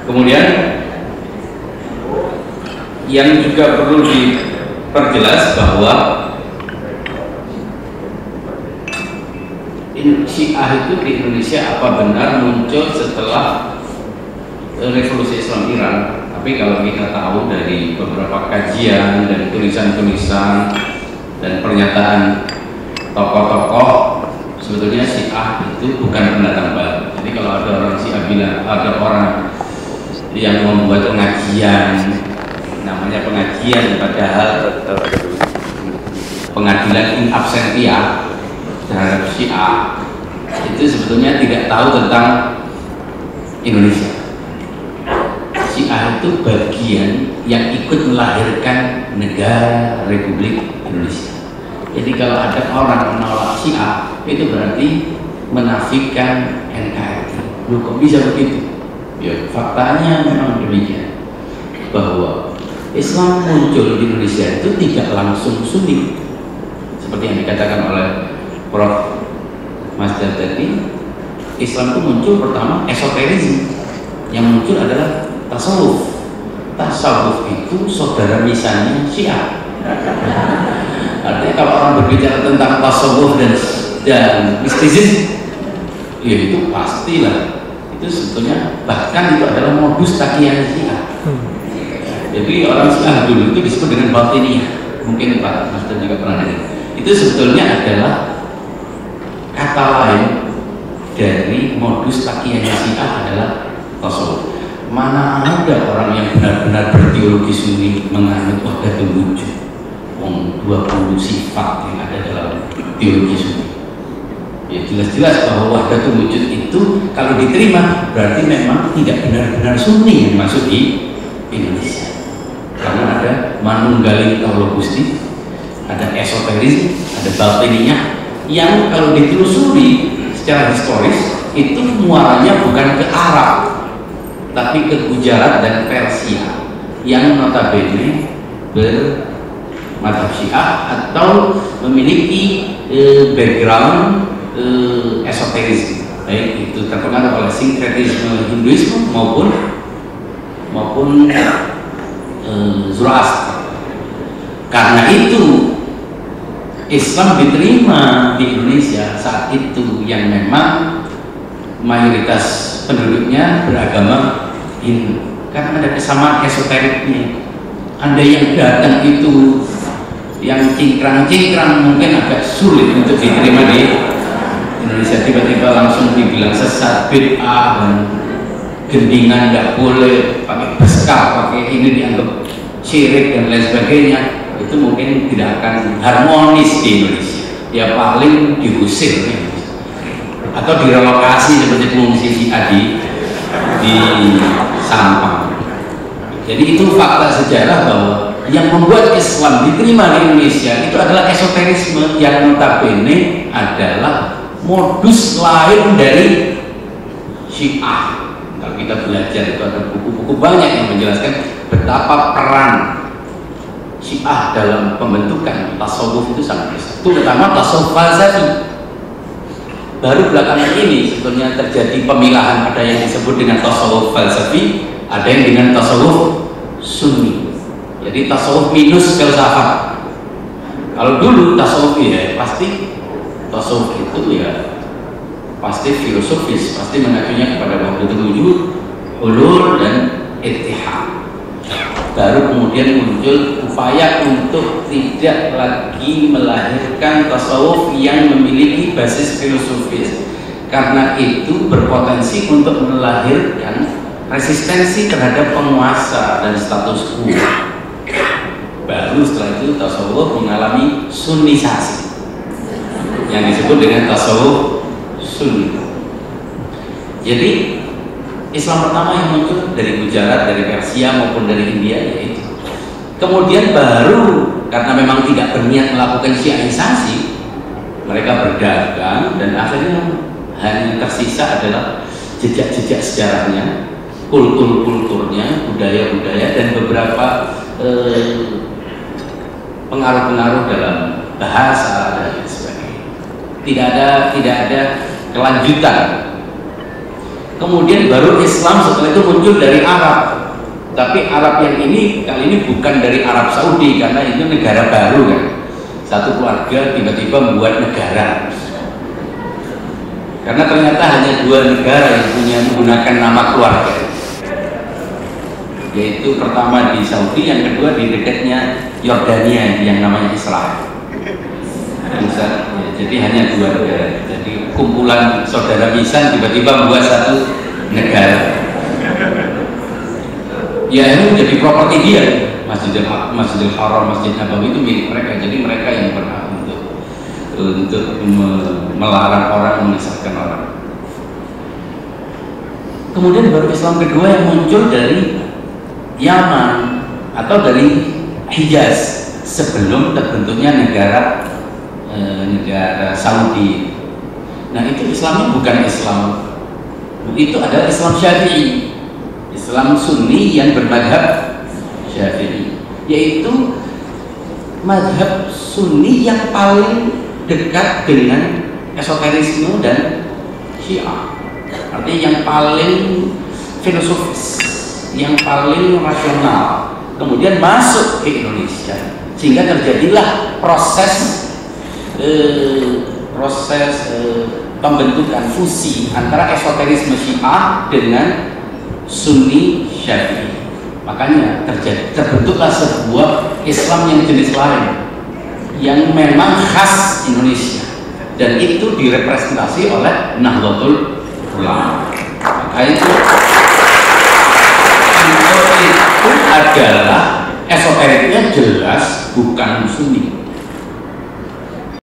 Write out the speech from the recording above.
Kemudian yang juga perlu diperjelas bahwa Syiah itu di Indonesia apa benar muncul setelah revolusi Islam Iran. Tapi kalau kita tahu dari beberapa kajian dan tulisan-tulisan dan pernyataan tokoh-tokoh, sebetulnya Syiah itu bukan pendatang baru. Jadi kalau ada orang Syiah bilang, ada orang yang membuat pengajian, namanya pengajian, padahal pengadilan in absentia terhadap Syiah, itu sebetulnya tidak tahu tentang Indonesia. Syiah itu bagian yang ikut melahirkan negara Republik Indonesia. Jadi kalau ada orang menolak Syiah, itu berarti menafikan NKRI. Loh, kok bisa begitu? Ya, faktanya memang demikian, bahwa Islam muncul di Indonesia itu tidak langsung Sunni, seperti yang dikatakan oleh Prof. Mas tadi. Islam itu muncul pertama esoterisme, yang muncul adalah tasawuf. Tasawuf itu saudara misalnya Syiah. Artinya kalau orang berbicara tentang tasawuf dan mistisisme, ya itu pastilah, itu sebetulnya bahkan itu adalah modus takian Syiah. Jadi orang Syiah dulu itu disebut dengan batiniyah. Mungkin Pak Mas juga pernah dengar. Itu sebetulnya adalah kata lain dari modus takian Syiah adalah tasawuf. Mana ada orang yang benar-benar berteologi Sunni menganut wahdatul wujud, 20 sifat yang ada dalam teologi Sunni. Ya jelas-jelas bahwa wahdatul wujud itu kalau diterima berarti memang tidak benar-benar Sunni yang masuk di Indonesia, karena ada manunggaling kaulo Gusti, ada esoterisme, ada batiniyah yang kalau ditelusuri secara historis itu muaranya bukan ke Arab tapi ke Gujarat dan Persia yang notabene bermadhab Syiah atau memiliki background esoterisme, baik itu terpengaruh oleh sinkretisme Hinduisme maupun Zoroaster. Karena itu Islam diterima di Indonesia saat itu yang memang mayoritas penduduknya beragama Hindu, karena ada kesamaan esoteriknya. Ada yang datang itu yang cingkrang-cingkrang mungkin agak sulit untuk diterima di Indonesia, tiba-tiba langsung dibilang sesat, bid'ah, dan gendingan nggak boleh, pakai beskap, pakai ini dianggap syirik dan lain sebagainya. Itu mungkin tidak akan harmonis di Indonesia, ya paling diusir atau direlokasi seperti pengungsi Syiah di Sampang. Jadi itu fakta sejarah bahwa yang membuat Islam diterima di Indonesia itu adalah esoterisme yang notabene adalah modus lain dari Syiah. Kalau kita belajar itu ada buku-buku banyak yang menjelaskan betapa peran Syiah dalam pembentukan tasawuf itu sangat besar, terutama tasawuf falsafi. Baru belakangan ini sebetulnya terjadi pemilahan, ada yang disebut dengan tasawuf falsafi, ada yang dengan tasawuf sunni. Jadi tasawuf minus filsafat. Kalau dulu tasawuf ya pasti tasawuf itu ya pasti filosofis, pasti mengacunya kepada wahdatul wujud, hulul dan ittihad. Baru kemudian muncul upaya untuk tidak lagi melahirkan tasawuf yang memiliki basis filosofis, karena itu berpotensi untuk melahirkan resistensi terhadap penguasa dan status quo. Baru setelah itu tasawuf mengalami sunnisasi yang disebut dengan tasawuf sunni. Jadi Islam pertama yang muncul dari Gujarat, dari Persia maupun dari India yaitu. Kemudian baru karena memang tidak berniat melakukan syiaisasi, mereka berdagang dan akhirnya hanya tersisa adalah jejak-jejak sejarahnya, kulturnya, budaya-budaya dan beberapa pengaruh-pengaruh dalam bahasa dan lain sebagainya. Tidak ada kelanjutan. kemudian baru Islam setelah itu muncul dari Arab. Tapi Arab yang ini kali ini bukan dari Arab Saudi, karena itu negara baru kan. Satu keluarga tiba-tiba membuat negara. Karena ternyata hanya 2 negara yang punya menggunakan nama keluarga, yaitu pertama di Saudi, yang kedua di dekatnya Yordania yang namanya Israel. Ya, jadi hanya 2 negara. Jadi kumpulan saudara misan tiba-tiba membuat satu negara. Ya ini menjadi properti dia. Masjidil Haram, Masjid Nabawi itu milik mereka. Jadi mereka yang berhak untuk melarang orang, memisahkan orang. Kemudian baru Islam kedua yang muncul dari Yaman atau dari Hijaz sebelum terbentuknya negara Saudi. Nah itu Islamnya bukan Islam, itu adalah Islam Syafi'i, Islam Sunni yang bermadhab Syafi'i, yaitu madhab Sunni yang paling dekat dengan esoterisme dan Syiah. Artinya yang paling filosofis, yang paling rasional, kemudian masuk ke Indonesia, sehingga terjadilah proses pembentukan fusi antara esoterisme Syiah dengan Sunni Syafi'i. Makanya terbentuklah sebuah Islam yang jenis lain, yang memang khas Indonesia, dan itu direpresentasi oleh Nahdlatul Ulama. Maka itu adalah esoteriknya jelas bukan Sunni.